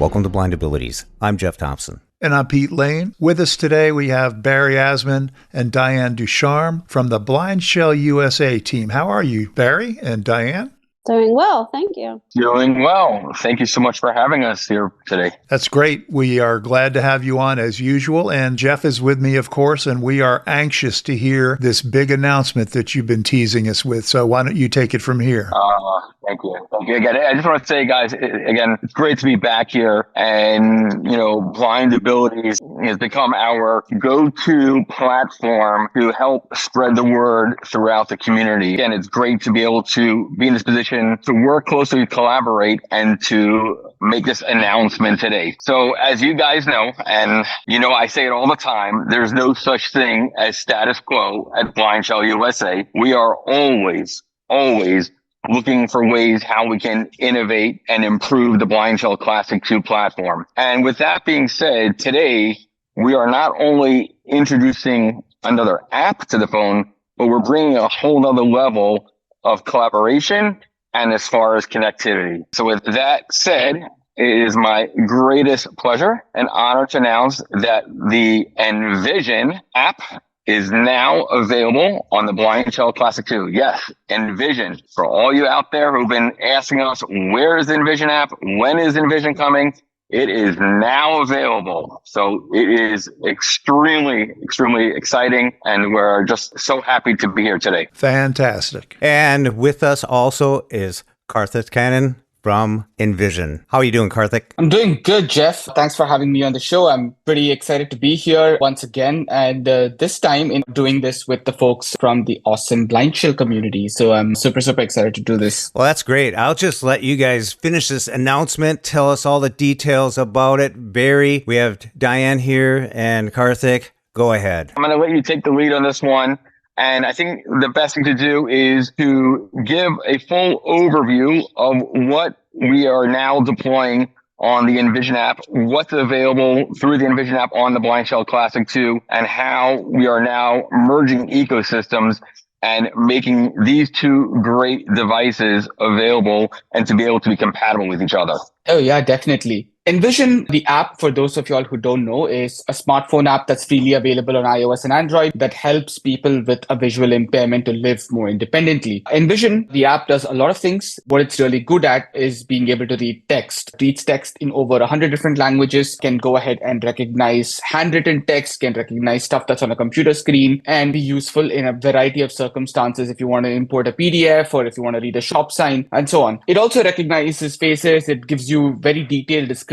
Welcome to Blind Abilities. I'm Jeff Thompson. And I'm Pete Lane. With us today, we have Bari Azman and Diane Ducharme from the BlindShell USA team. How are you, Bari and Diane? Doing well, thank you. Doing well. Thank you so much for having us here today. That's great. We are glad to have you on as usual. And Jeff is with me, of course, and we are anxious to hear this big announcement that you've been teasing us with. So why don't you take it from here? Thank you. Thank you again. I just want to say, guys, again, it's great to be back here. And, Blind Abilities has become our go-to platform to help spread the word throughout the community. Again, it's great to be able to be in this position to work closely, collaborate, and to make this announcement today. So as you guys know, and I say it all the time, there's no such thing as status quo at BlindShell USA. We are always looking for ways how we can innovate and improve the BlindShell Classic 2 platform. And with that being said, today we are not only introducing another app to the phone, but we're bringing a whole nother level of collaboration and as far as connectivity. So with that said, it is my greatest pleasure and honor to announce that the Envision app is now available on the BlindShell Classic 2. Yes, Envision. For all you out there who've been asking us, where is the Envision app? When is Envision coming? It is now available. So it is extremely exciting. And we're just so happy to be here today. Fantastic. And with us also is Karthik Kannan from Envision. How are you doing, Karthik? I'm doing good, Jeff. Thanks for having me on the show. I'm pretty excited to be here once again. And this time in doing this with the folks from the awesome BlindShell community. So I'm super excited to do this. Well, that's great. I'll just let you guys finish this announcement. Tell us all the details about it. Bari, we have Diane here, and Karthik, go ahead. I'm going to let you take the lead on this one. And I think the best thing to do is to give a full overview of what we are now deploying on the Envision app, what's available through the Envision app on the BlindShell Classic 2, and how we are now merging ecosystems and making these two great devices available and to be able to be compatible with each other. Oh, yeah, definitely. Envision, the app, for those of y'all who don't know, is a smartphone app that's freely available on iOS and Android that helps people with a visual impairment to live more independently. Envision, the app, does a lot of things. What it's really good at is being able to read text. Reads text in over 100 different languages, can go ahead and recognize handwritten text, can recognize stuff that's on a computer screen, and be useful in a variety of circumstances if you want to import a PDF or if you want to read a shop sign and so on. It also recognizes faces. It gives you very detailed descriptions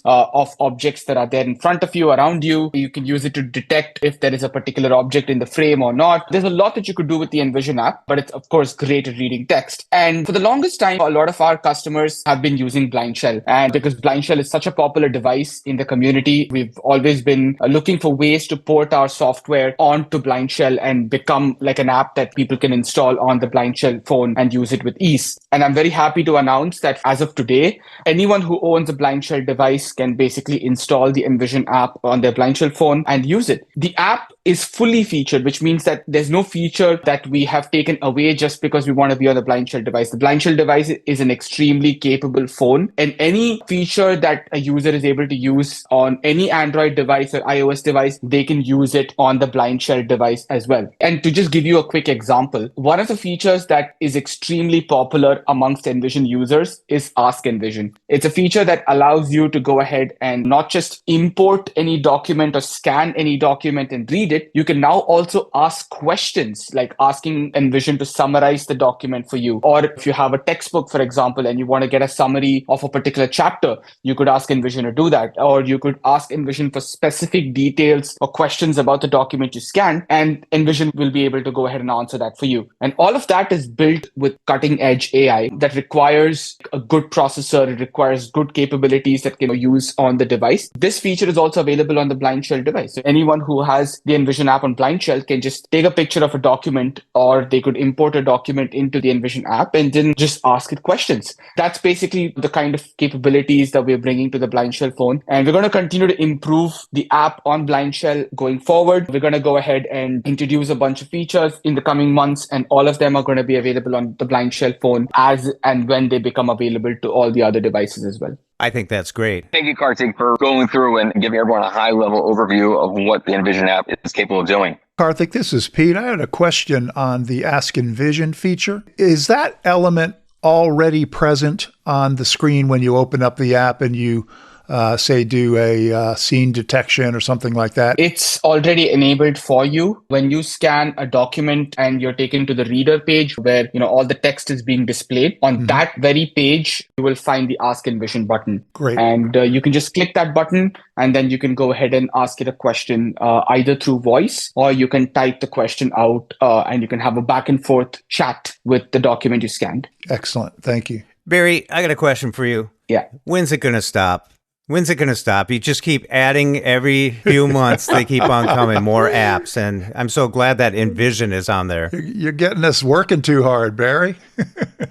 of objects that are there in front of you, around you. You can use it to detect if there is a particular object in the frame or not. There's a lot that you could do with the Envision app, but it's of course great at reading text. And for the longest time, a lot of our customers have been using BlindShell. And because BlindShell is such a popular device in the community, we've always been looking for ways to port our software onto BlindShell and become like an app that people can install on the BlindShell phone and use it with ease. And I'm very happy to announce that as of today, anyone who owns a BlindShell device can basically install the Envision app on their BlindShell phone and use it. The app is fully featured, which means that there's no feature that we have taken away just because we want to be on the BlindShell device. The BlindShell device is an extremely capable phone, and any feature that a user is able to use on any Android device or iOS device, they can use it on the BlindShell device as well. And to just give you a quick example, one of the features that is extremely popular amongst Envision users is Ask Envision. It's a feature that allows you to go ahead and not just import any document or scan any document and read it. You can now also ask questions, like asking Envision to summarize the document for you. Or if you have a textbook, for example, and you want to get a summary of a particular chapter, you could ask Envision to do that. Or you could ask Envision for specific details or questions about the document you scan, and Envision will be able to go ahead and answer that for you. And all of that is built with cutting edge AI that requires a good processor. It requires good capabilities that can use on the device. This feature is also available on the BlindShell device. So anyone who has the Envision app on BlindShell can just take a picture of a document, or they could import a document into the Envision app and then just ask it questions. That's basically the kind of capabilities that we're bringing to the BlindShell phone. And we're going to continue to improve the app on BlindShell going forward. We're going to go ahead and introduce a bunch of features in the coming months, and all of them are going to be available on the BlindShell phone as and when they become available to all the other devices as well. I think that's great. Thank you, Karthik, for going through and giving everyone a high-level overview of what the Envision app is capable of doing. Karthik, this is Pete. I had a question on the Ask Envision feature. Is that element already present on the screen when you open up the app and you say do a scene detection or something like that? It's already enabled for you. When you scan a document and you're taken to the reader page where all the text is being displayed, on that very page, you will find the Ask Envision button. Great. And you can just click that button and then you can go ahead and ask it a question either through voice or you can type the question out and you can have a back and forth chat with the document you scanned. Excellent. Thank you. Barry, I got a question for you. Yeah. When's it going to stop? When's it going to stop? You just keep adding every few months. They keep on coming, more apps. And I'm so glad that Envision is on there. You're getting us working too hard, Barry.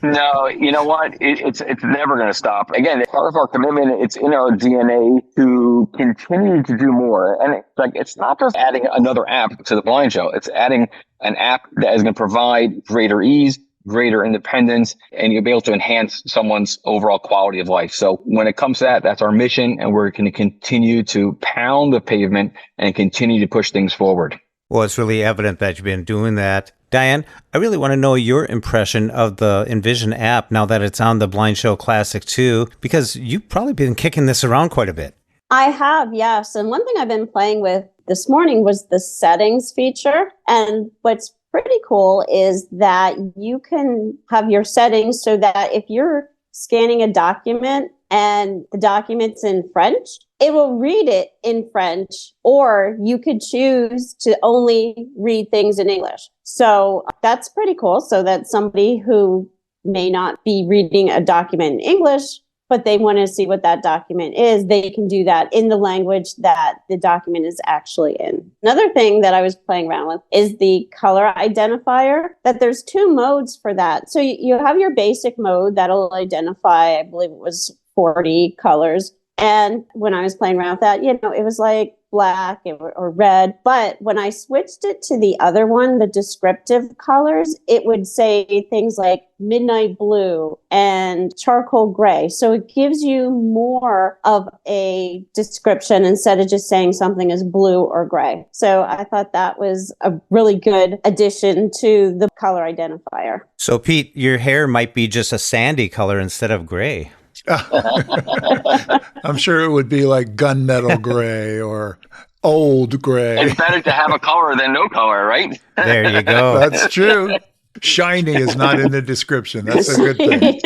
No, you know what? It's never going to stop. Again, part of our commitment, it's in our DNA to continue to do more. And it's not just adding another app to the BlindShell. It's adding an app that is going to provide greater ease, greater independence, and you'll be able to enhance someone's overall quality of life. So when it comes to that, that's our mission, and we're going to continue to pound the pavement and continue to push things forward. Well, it's really evident that you've been doing that. Diane, I really want to know your impression of the Envision app now that it's on the BlindShell Classic too, because you've probably been kicking this around quite a bit. I have, yes. And one thing I've been playing with this morning was the settings feature. And what's pretty cool is that you can have your settings so that if you're scanning a document and the document's in French, it will read it in French, or you could choose to only read things in English. So that's pretty cool. So that somebody who may not be reading a document in English, but they want to see what that document is, they can do that in the language that the document is actually in. Another thing that I was playing around with is the color identifier, that there's two modes for that. So you have your basic mode that'll identify, I believe it was 40 colors. And when I was playing around with that, it was like black or red. But when I switched it to the other one, the descriptive colors, it would say things like midnight blue and charcoal gray. So it gives you more of a description instead of just saying something is blue or gray. So I thought that was a really good addition to the color identifier. So Pete, your hair might be just a sandy color instead of gray. I'm sure it would be like gunmetal gray or old gray. It's better to have a color than no color, right? There you go. That's true. Shiny is not in the description. That's a good thing.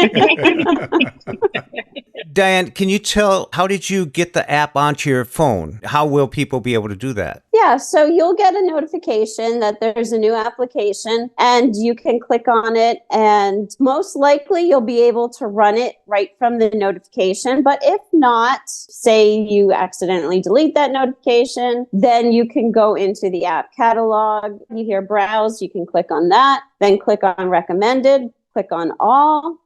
Diane, can you tell, how did you get the app onto your phone? How will people be able to do that? Yeah, so you'll get a notification that there's a new application and you can click on it, and most likely you'll be able to run it right from the notification. But if not, say you accidentally delete that notification, then you can go into the app catalog. You hear browse, you can click on that, then click on recommended, click on all.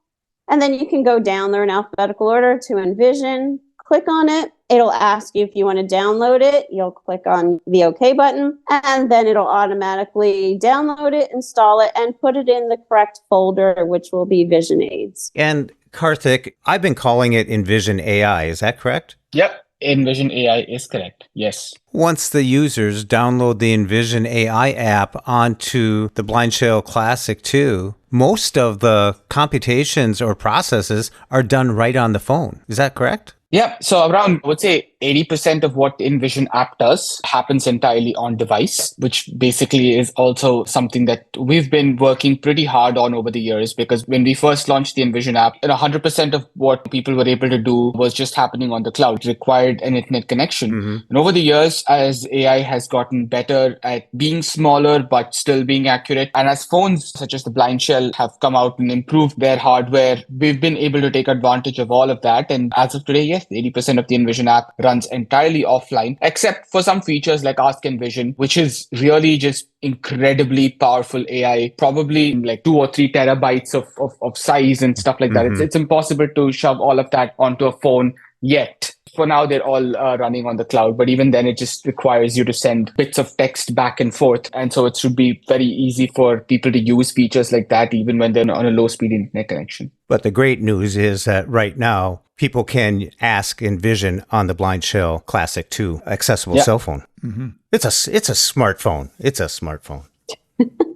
And then you can go down there in alphabetical order to Envision, click on it. It'll ask you if you want to download it. You'll click on the OK button, and then it'll automatically download it, install it, and put it in the correct folder, which will be Vision Aids. And Karthik, I've been calling it Envision AI. Is that correct? Yep. Envision AI is correct. Yes. Once the users download the Envision AI app onto the BlindShell Classic 2, most of the computations or processes are done right on the phone. Is that correct? Yeah. So around, I would say 80% of what the Envision app does happens entirely on device, which basically is also something that we've been working pretty hard on over the years, because when we first launched the Envision app, 100% of what people were able to do was just happening on the cloud. It required an internet connection. Mm-hmm. And over the years, as AI has gotten better at being smaller but still being accurate, and as phones such as the BlindShell have come out and improved their hardware, we've been able to take advantage of all of that. And as of today, yes, 80% of the Envision app runs entirely offline, except for some features like Ask Envision, which is really just incredibly powerful AI, probably like 2 or 3 terabytes of size and stuff like that. It's impossible to shove all of that onto a phone yet. For now, they're all running on the cloud, but even then it just requires you to send bits of text back and forth. And so it should be very easy for people to use features like that, even when they're on a low speed internet connection. But the great news is that right now, people can ask Envision on the BlindShell Classic 2 accessible cell phone. Mm-hmm. It's a smartphone. It's a smartphone.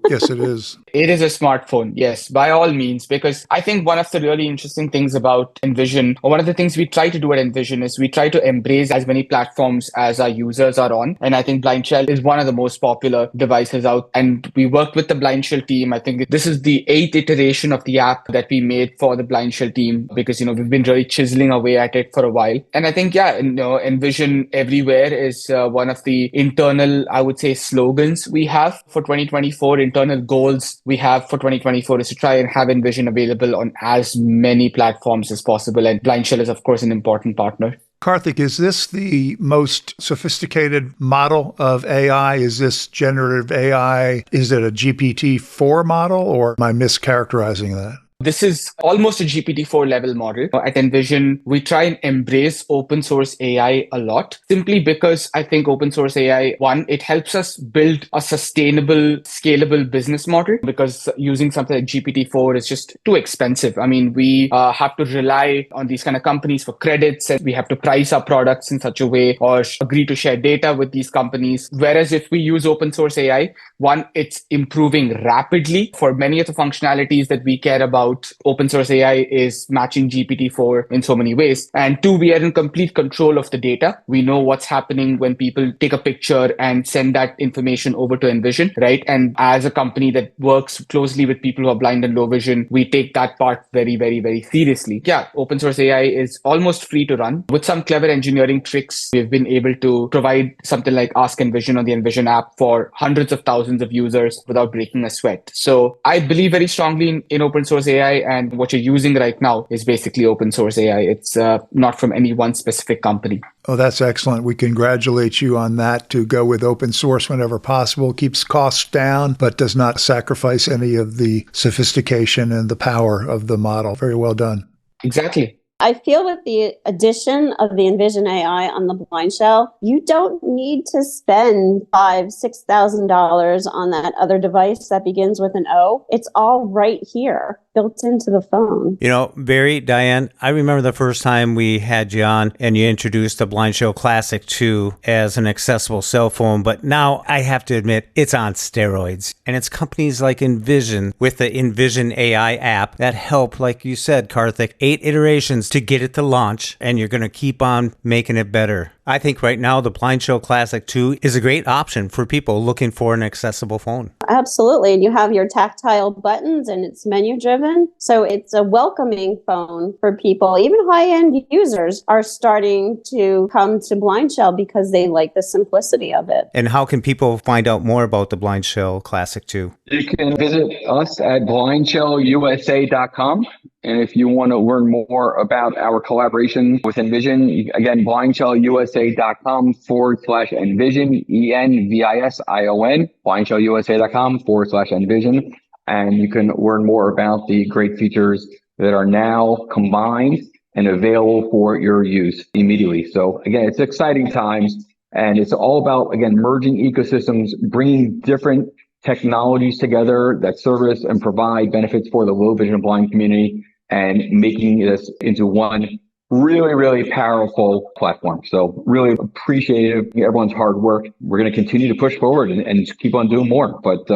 Yes, it is. It is a smartphone, yes, by all means, because I think one of the really interesting things about Envision, or one of the things we try to do at Envision, is we try to embrace as many platforms as our users are on. And I think BlindShell is one of the most popular devices out. And we worked with the BlindShell team. I think this is the 8th iteration of the app that we made for the BlindShell team, because, we've been really chiseling away at it for a while. And I think, Envision everywhere is one of the internal, I would say, slogans we have for 2024. Internal goals we have for 2024 is to try and have Envision available on as many platforms as possible. And BlindShell is, of course, an important partner. Karthik, is this the most sophisticated model of AI? Is this generative AI? Is it a GPT-4 model, or am I mischaracterizing that? This is almost a GPT-4 level model. At Envision, we try and embrace open source AI a lot, simply because I think open source AI, one, it helps us build a sustainable, scalable business model, because using something like GPT-4 is just too expensive. I mean, we have to rely on these kind of companies for credits, and we have to price our products in such a way or agree to share data with these companies. Whereas if we use open source AI, one, it's improving rapidly for many of the functionalities that we care about. Open source AI is matching GPT-4 in so many ways. And two, we are in complete control of the data. We know what's happening when people take a picture and send that information over to Envision, right? And as a company that works closely with people who are blind and low vision, we take that part very, very, very seriously. Yeah, open source AI is almost free to run. With some clever engineering tricks, we've been able to provide something like Ask Envision on the Envision app for hundreds of thousands of users without breaking a sweat. So I believe very strongly in open source AI, and what you're using right now is basically open source AI. It's not from any one specific company. Oh, that's excellent. We congratulate you on that, to go with open source whenever possible. Keeps costs down, but does not sacrifice any of the sophistication and the power of the model. Very well done. Exactly. I feel with the addition of the Envision AI on the BlindShell, you don't need to spend $5,000-$6,000 on that other device that begins with an O. It's all right here, built into the phone. Bari, Diane, I remember the first time we had you on and you introduced the BlindShell Classic 2 as an accessible cell phone, but now I have to admit it's on steroids. And it's companies like Envision with the Envision AI app that help, like you said, Karthik, 8 iterations to get it to launch, and you're going to keep on making it better. I think right now the BlindShell Classic 2 is a great option for people looking for an accessible phone. Absolutely. And you have your tactile buttons, and it's menu driven. So it's a welcoming phone for people. Even high-end users are starting to come to BlindShell because they like the simplicity of it. And how can people find out more about the BlindShell Classic 2? You can visit us at BlindShellUSA.com. And if you want to learn more about our collaboration with Envision, again, BlindShellUSA.com/Envision, ENVISION, BlindShellUSA.com/Envision. And you can learn more about the great features that are now combined and available for your use immediately. So again, it's exciting times, and it's all about, again, merging ecosystems, bringing different technologies together that service and provide benefits for the low vision and blind community, and making this into one really, really powerful platform. So really appreciate everyone's hard work. We're going to continue to push forward and keep on doing more. But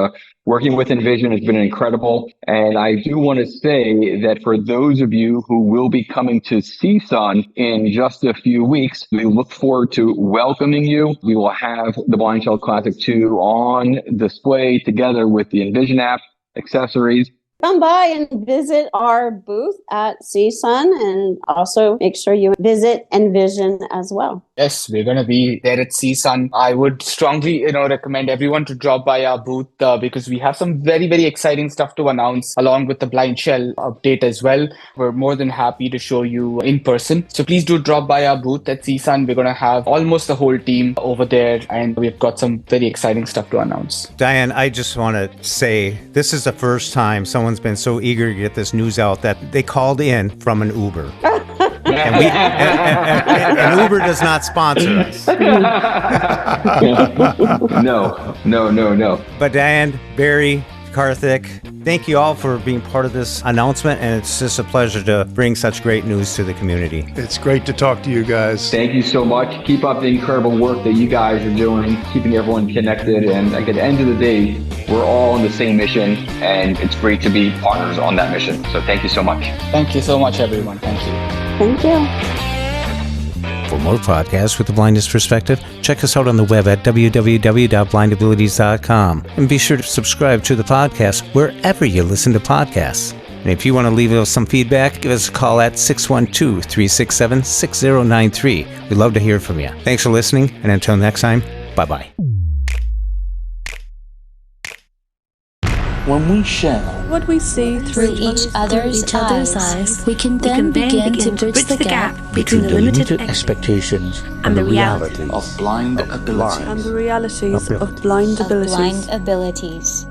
working with Envision has been incredible. And I do want to say that for those of you who will be coming to CSUN in just a few weeks, we look forward to welcoming you. We will have the BlindShell Classic 2 on display together with the Envision app, accessories. Come by and visit our booth at CSUN, and also make sure you visit Envision as well. Yes, we're going to be there at CSUN. I would strongly, recommend everyone to drop by our booth because we have some very, very exciting stuff to announce along with the BlindShell update as well. We're more than happy to show you in person. So please do drop by our booth at CSUN. We're going to have almost the whole team over there, and we've got some very exciting stuff to announce. Diane, I just want to say this is the first time someone's been so eager to get this news out that they called in from an Uber. And Uber does not sponsor us. No. But Diane, Bari, Karthik, thank you all for being part of this announcement, and it's just a pleasure to bring such great news to the community. It's great to talk to you guys. Thank you so much. Keep up the incredible work that you guys are doing, keeping everyone connected. And like at the end of the day, we're all on the same mission, and it's great to be partners on that mission. So thank you so much. Thank you so much, everyone. Thank you. Thank you. For more podcasts with the blindness perspective, check us out on the web at www.blindabilities.com. And be sure to subscribe to the podcast wherever you listen to podcasts. And if you want to leave us some feedback, give us a call at 612-367-6093. We'd love to hear from you. Thanks for listening, and until next time, bye-bye. When we share what we see through each other's eyes, we can then begin to bridge the gap between the limited expectations and the realities of blind ability. And the realities of blind abilities.